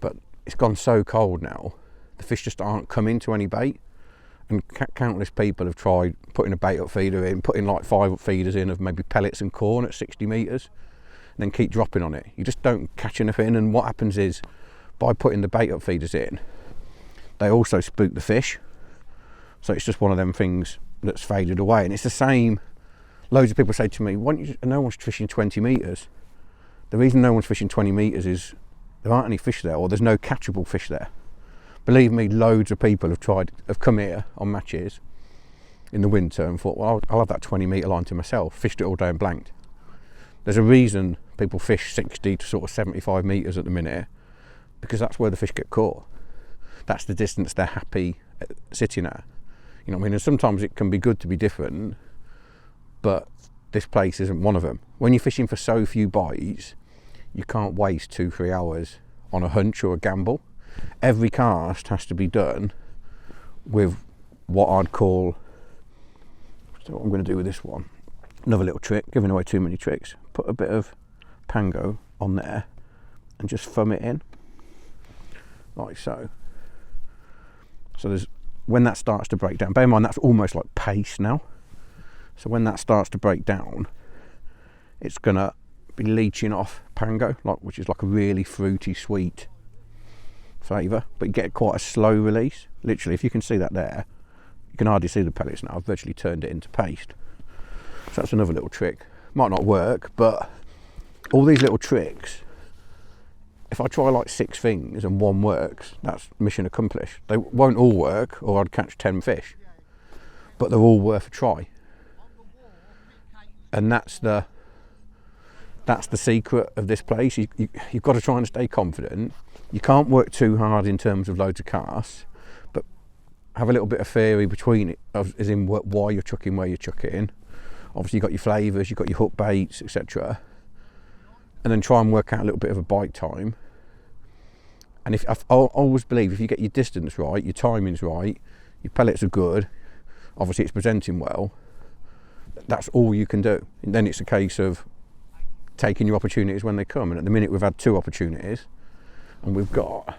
But it's gone so cold now, the fish just aren't coming to any bait. And countless people have tried putting a bait up feeder in, putting like 5 up feeders in of maybe pellets and corn at 60 metres. Then keep dropping on it. You just don't catch anything, and what happens is, by putting the bait up feeders in, they also spook the fish. So it's just one of them things that's faded away. And it's the same, loads of people say to me, no one's fishing 20 metres. The reason no one's fishing 20 metres is there aren't any fish there, or there's no catchable fish there. Believe me, loads of people have come here on matches in the winter and thought, well, I'll have that 20 metre line to myself, fished it all day and blanked. There's a reason people fish 60 to sort of 75 metres at the minute, because that's where the fish get caught. That's the distance they're happy sitting at. You know what I mean? And sometimes it can be good to be different, but this place isn't one of them. When you're fishing for so few bites, you can't waste 2-3 hours on a hunch or a gamble. Every cast has to be done with what I'd call, so what I'm going to do with this one, another little trick, giving away too many tricks. Put a bit of pango on there and just thumb it in like so. So there's, when that starts to break down, bear in mind that's almost like paste now. So when that starts to break down, it's gonna be leaching off pango, which is like a really fruity, sweet flavour, but you get quite a slow release. Literally, if you can see that there, you can hardly see the pellets now. I've virtually turned it into paste. So that's another little trick. Might not work, but all these little tricks, if I try like 6 things and one works, that's mission accomplished. They won't all work, or I'd catch 10 fish, but they're all worth a try. And that's the secret of this place. You've got to try and stay confident. You can't work too hard in terms of loads of casts, but have a little bit of theory between it, as in why you're chucking where you're chucking. Obviously you've got your flavours, you've got your hook baits, etc. And then try and work out a little bit of a bite time. And I always believe if you get your distance right, your timing's right, your pellets are good, obviously it's presenting well, that's all you can do. And then it's a case of taking your opportunities when they come. And at the minute we've had 2 opportunities, and we've got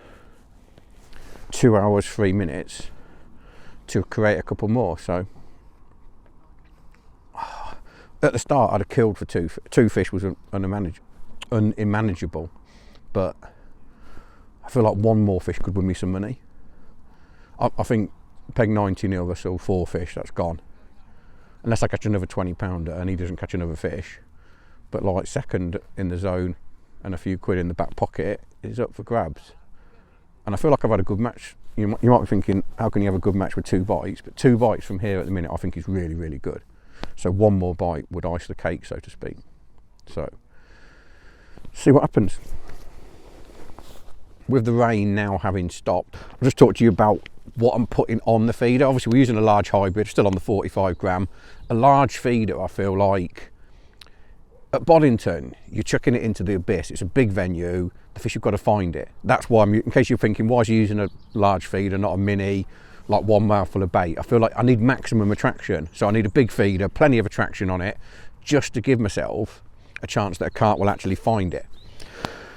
2 hours 3 minutes to create a couple more. So at the start I'd have killed for 2 fish was unmanageable, but I feel like 1 more fish could win me some money. I think peg 90 I saw 4 fish, that's gone. Unless I catch another 20 pounder and he doesn't catch another fish. But like second in the zone and a few quid in the back pocket is up for grabs. And I feel like I've had a good match. You might be thinking, how can you have a good match with 2 bites? But 2 bites from here at the minute I think is really, really good. So 1 more bite would ice the cake, so to speak. So, see what happens. With the rain now having stopped, I'll just talk to you about what I'm putting on the feeder. Obviously we're using a large hybrid, still on the 45 gram. A large feeder, I feel like, at Boddington, you're chucking it into the abyss. It's a big venue, the fish have got to find it. That's why in case you're thinking, why is he using a large feeder, not a mini, like 1 mouthful of bait? I feel like I need maximum attraction. So I need a big feeder, plenty of attraction on it, just to give myself a chance that a carp will actually find it.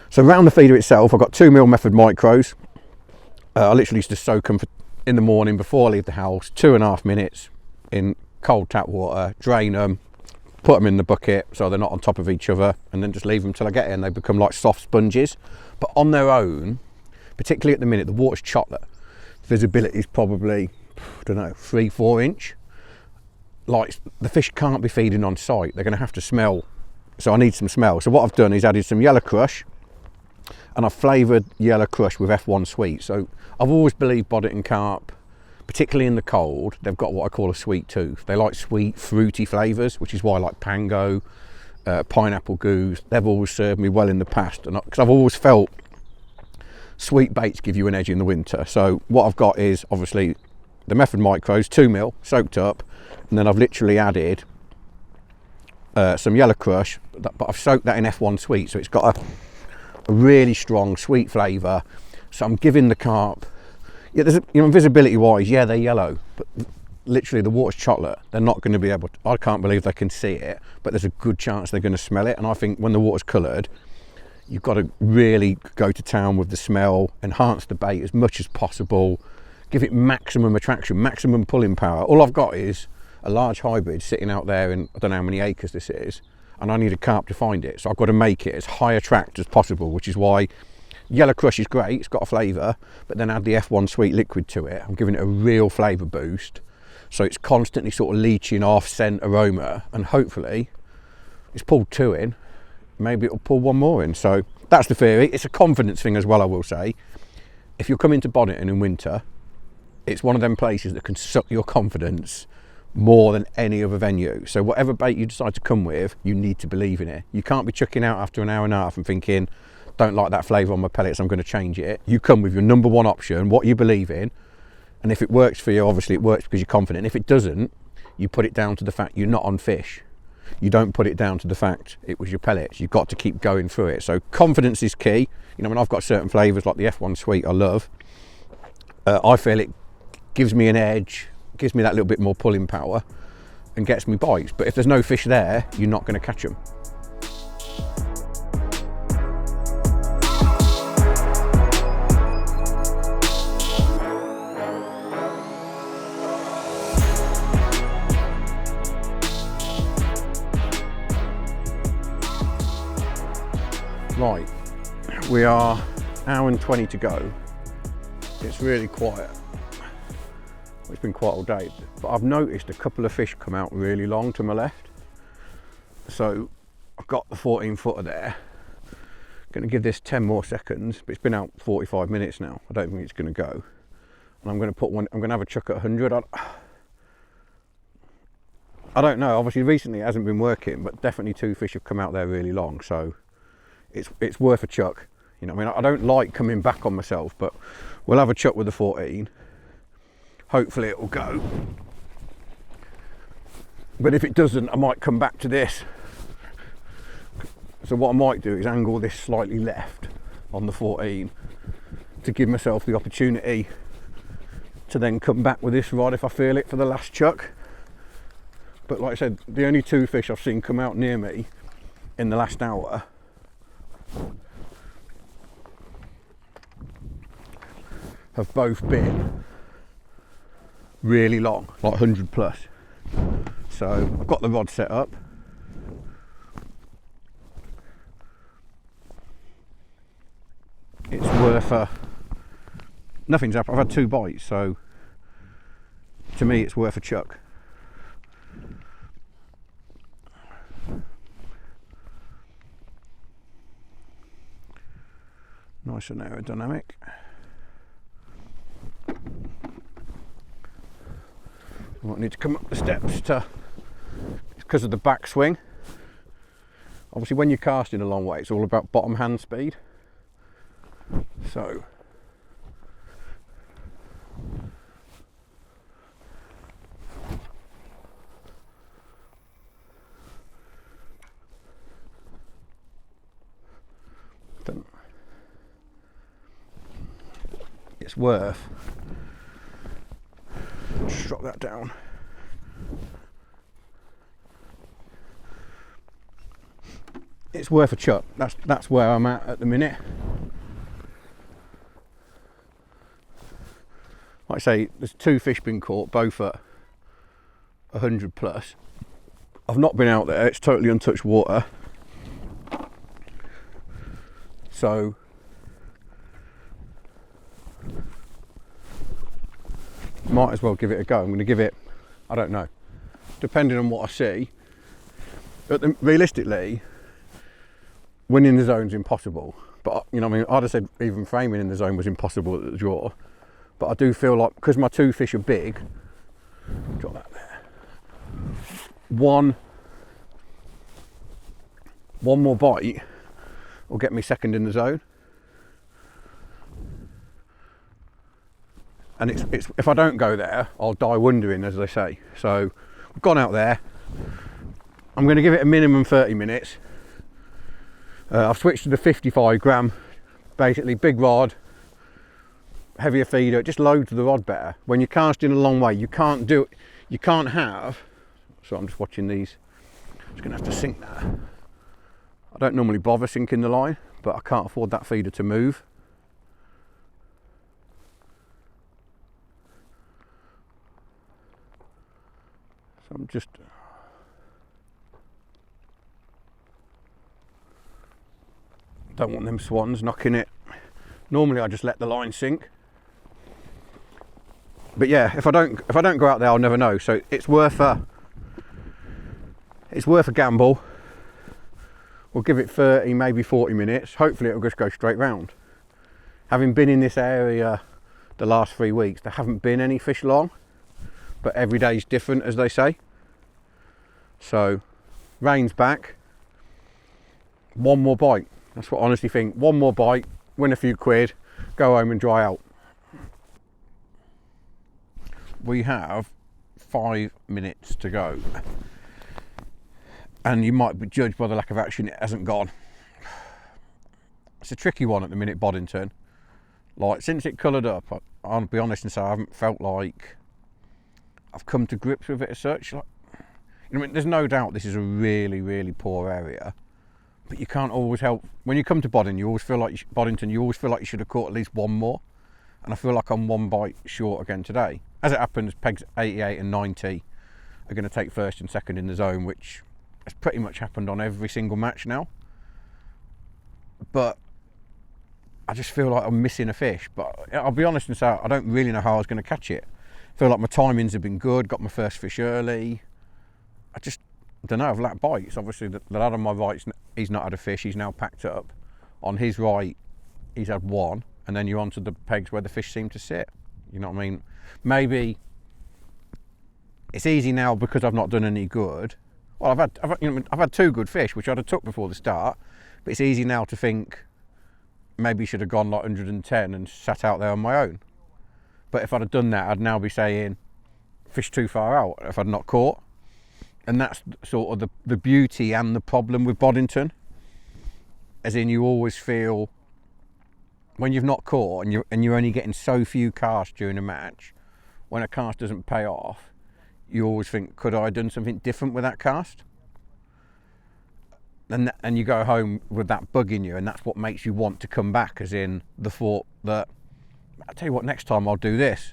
So around the feeder itself, I've got 2mm method micros. I literally used to soak them for in the morning before I leave the house, 2.5 minutes in cold tap water, drain them, put them in the bucket so they're not on top of each other, and then just leave them till I get in. They become like soft sponges. But on their own, particularly at the minute, the water's chocolate. Visibility is probably, I don't know, 3-4 inch. Like, the fish can't be feeding on sight. They're going to have to smell. So I need some smell. So what I've done is added some yellow crush, and I've flavoured yellow crush with F1 sweet. So I've always believed Boddington carp, particularly in the cold, they've got what I call a sweet tooth. They like sweet, fruity flavours, which is why I like pango, pineapple goose. They've always served me well in the past, because I've always felt sweet baits give you an edge in the winter. So what I've got is obviously the Method Micros, 2 mil, soaked up, and then I've literally added some yellow crush, but I've soaked that in F1 sweet, so it's got a really strong sweet flavour. So I'm giving the carp, yeah, there's visibility wise, yeah, they're yellow, but literally the water's chocolate. They're not going to be able to, I can't believe they can see it, but there's a good chance they're going to smell it. And I think when the water's coloured, you've got to really go to town with the smell, enhance the bait as much as possible, give it maximum attraction, maximum pulling power. All I've got is a large hybrid sitting out there in, I don't know how many acres this is, and I need a carp to find it. So I've got to make it as high attract as possible, which is why yellow crush is great, it's got a flavour, but then add the F1 sweet liquid to it. I'm giving it a real flavour boost, so it's constantly sort of leaching off scent, aroma, and hopefully it's pulled 2 in, maybe it'll pull 1 more in. So that's the theory. It's a confidence thing as well, I will say. If you're coming to Boddington in winter, it's one of them places that can suck your confidence more than any other venue. So whatever bait you decide to come with, you need to believe in it. You can't be chucking out after an hour and a half and thinking, don't like that flavour on my pellets, I'm going to change it. You come with your number one option, what you believe in, and if it works for you, obviously it works because you're confident. If it doesn't, you put it down to the fact you're not on fish. You don't put it down to the fact it was your pellets. You've got to keep going through it. So confidence is key. You know, when I've got certain flavours like the F1 sweet I love, I feel it gives me an edge, gives me that little bit more pulling power and gets me bites. But if there's no fish there, you're not going to catch them. Right, we are 1 hour and 20 to go. It's really quiet. It's been quiet all day, but I've noticed a couple of fish come out really long to my left. So I've got the 14 footer there. Going to give this 10 more seconds, but it's been out 45 minutes now. I don't think it's going to go. And I'm going to put one, I'm going to have a chuck at 100. I don't know, obviously recently it hasn't been working, but definitely 2 fish have come out there really long. So it's worth a chuck. You know, I mean, I don't like coming back on myself, but we'll have a chuck with the 14. Hopefully it will go. But if it doesn't, I might come back to this. So what I might do is angle this slightly left on the 14 to give myself the opportunity to then come back with this rod if I feel it for the last chuck. But like I said, the only 2 fish I've seen come out near me in the last hour have both been really long, like 100 plus. So I've got the rod set up. It's worth nothing's happened. I've had 2 bites, so to me it's worth a chuck. Nice and aerodynamic. I might need to come up the steps because of the backswing. Obviously when you're casting a long way, it's all about bottom hand speed. So then it's worth, just drop that down. It's worth a chuck. That's where I'm at the minute. Like like I say, there's 2 fish been caught, both at 100 plus. I've not been out there, it's totally untouched water. So might as well give it a go. I'm going to give it, I don't know, depending on what I see. But realistically, winning the zone's impossible. But you know what I mean, I'd have said even framing in the zone was impossible at the draw. But I do feel like, because my 2 fish are big, drop that there. One more bite will get me second in the zone. And it's if I don't go there, I'll die wondering, as they say. So I've gone out there. I'm going to give it a minimum 30 minutes. I've switched to the 55 gram, basically big rod, heavier feeder. It just loads the rod better. When you're casting a long way, you can't do it. You can't have. So I'm just watching these. I'm just going to have to sink that. I don't normally bother sinking the line, but I can't afford that feeder to move. So I'm just. Don't want them swans knocking it. Normally I just let the line sink. But yeah, if I don't go out there, I'll never know. So it's worth a gamble. We'll give it 30, maybe 40 minutes. Hopefully it'll just go straight round. Having been in this area the last 3 weeks, there haven't been any fish long, but every day's different, as they say. So rain's back. One more bite. That's what I honestly think. One more bite, win a few quid, go home and dry out. We have 5 minutes to go. And you might be judged by the lack of action, it hasn't gone. It's a tricky one at the minute, Boddington. Like, since it coloured up, I'll be honest and say I haven't felt like I've come to grips with it as such. Like, you know, I mean, there's no doubt this is a really, really poor area. But you can't always help. When you come to Boddington, you always feel like you should have caught at least one more. And I feel like I'm one bite short again today. As it happens, pegs 88 and 90 are going to take first and second in the zone, which has pretty much happened on every single match now. But I just feel like I'm missing a fish. But I'll be honest and say I don't really know how I was going to catch it. I feel like my timings have been good, got my first fish early. I don't know, I've lacked bites. Obviously the lad on my right, he's not had a fish, he's now packed up. On his right, he's had one, and then you're onto the pegs where the fish seem to sit. You know what I mean? Maybe it's easy now because I've not done any good. Well, I've had 2 good fish, which I'd have took before the start, but it's easy now to think maybe you should have gone like 110 and sat out there on my own. But if I'd have done that, I'd now be saying fish too far out if I'd not caught. And that's sort of the beauty and the problem with Boddington. As in, you always feel, when you've not caught and you're only getting so few casts during a match, when a cast doesn't pay off, you always think, could I have done something different with that cast? And you go home with that bug in you, and that's what makes you want to come back, as in the thought that, I'll tell you what, next time I'll do this.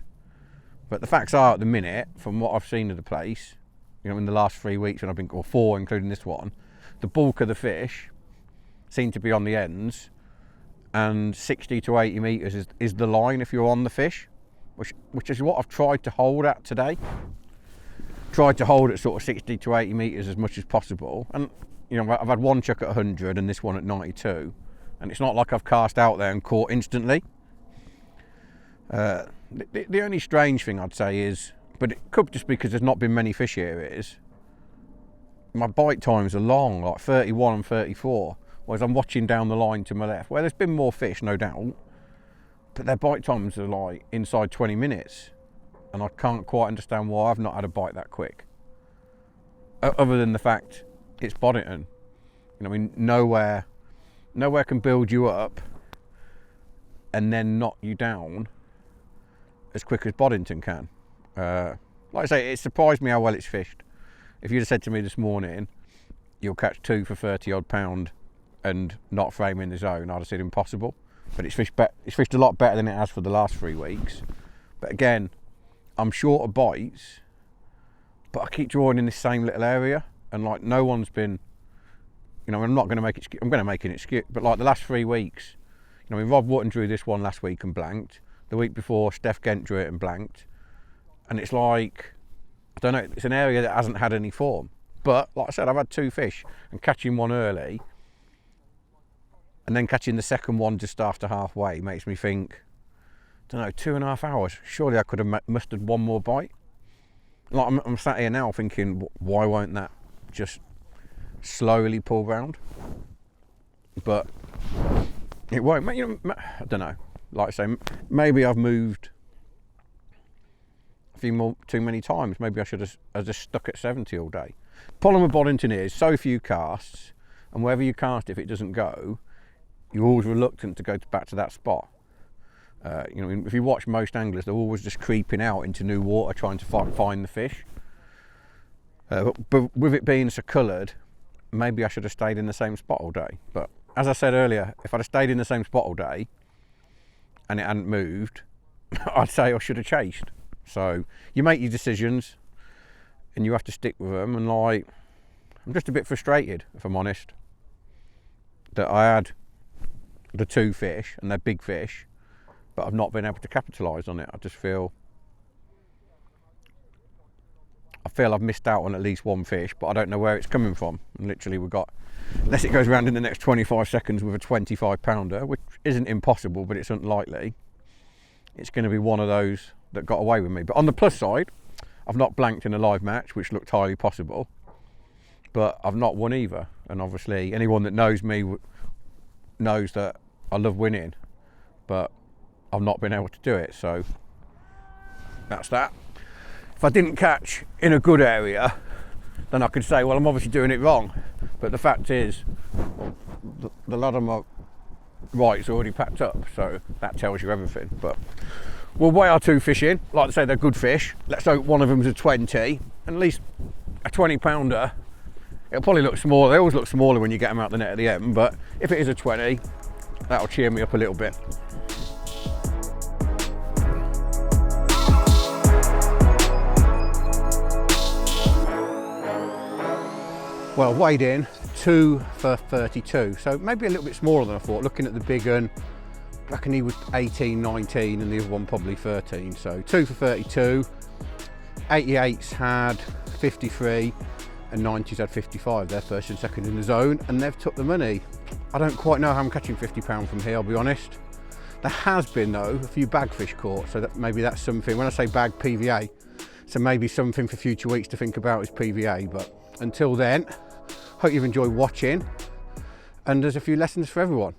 But the facts are, at the minute, from what I've seen of the place, you know, in the last 3 weeks, when I've been, or 4 including this one, the bulk of the fish seem to be on the ends, and 60 to 80 metres is the line if you're on the fish, which is what I've tried to hold at today. Tried to hold at sort of 60 to 80 metres as much as possible, and you know, I've had one chuck at 100 and this one at 92, and it's not like I've cast out there and caught instantly. The only strange thing I'd say is, but it could just be because there's not been many fish here, is my bite times are long, like 31 and 34, whereas I'm watching down the line to my left, where there's been more fish, no doubt, but their bite times are like inside 20 minutes, and I can't quite understand why I've not had a bite that quick. Other than the fact it's Boddington. You know, I mean, nowhere can build you up and then knock you down as quick as Boddington can. Like I say, it surprised me how well it's fished. If you'd have said to me this morning, you'll catch 2 for 30 odd pound and not frame in the zone, I'd have said impossible. But it's fished a lot better than it has for the last 3 weeks. But again, I'm short of bites, but I keep drawing in this same little area, and like no one's been, you know, I'm not going to make it, I'm going to make an excuse, but like the last 3 weeks, you know, I mean, Rob Wotton drew this one last week and blanked. The week before, Steph Gent drew it and blanked. And it's like, I don't know, it's an area that hasn't had any form. But like I said, I've had 2 fish, and catching one early and then catching the second one just after halfway makes me think, I don't know, 2.5 hours. Surely I could have mustered one more bite. Like I'm sat here now thinking, why won't that just slowly pull round? But it won't. You know, I don't know. Like I say, maybe I've moved a few more too many times. Maybe I should have just stuck at 70 all day. Problem with Boddington is so few casts, and wherever you cast, if it doesn't go, you're always reluctant to go back to that spot. You know, if you watch most anglers, they're always just creeping out into new water trying to find the fish. But with it being so coloured, maybe I should have stayed in the same spot all day. But as I said earlier, if I'd have stayed in the same spot all day and it hadn't moved, I'd say I should have chased. So you make your decisions and you have to stick with them. And like, I'm just a bit frustrated, if I'm honest, that I had the 2 fish and they're big fish, but I've not been able to capitalise on it. I just feel I've missed out on at least 1 fish, but I don't know where it's coming from. And literally we've got, unless it goes around in the next 25 seconds with a 25 pounder, which isn't impossible, but it's unlikely, it's going to be one of those that got away with me. But on the plus side, I've not blanked in a live match, which looked highly possible, but I've not won either. And obviously anyone that knows me knows that I love winning, but I've not been able to do it. So that's that. If I didn't catch in a good area, then I could say, well, I'm obviously doing it wrong. But the fact is, well, the lad on my right's already packed up, so that tells you everything. But we'll weigh our 2 fish in. Like I say, they're good fish. Let's hope one of them's a 20, and at least a 20 pounder. It'll probably look smaller. They always look smaller when you get them out the net at the end, but if it is a 20, that'll cheer me up a little bit. Well, weighed in 2 for 32, so maybe a little bit smaller than I thought. Looking at the big one, I reckon he was 18, 19, and the other one probably 13. So 2 for 32. 88s had 53, and 90s had 55. They're first and second in the zone, and they've took the money. I don't quite know how I'm catching £50 from here, I'll be honest. There has been though a few bagfish caught, so that maybe that's something. When I say bag, PVA, so maybe something for future weeks to think about is PVA. But until then, hope you've enjoyed watching, and there's a few lessons for everyone.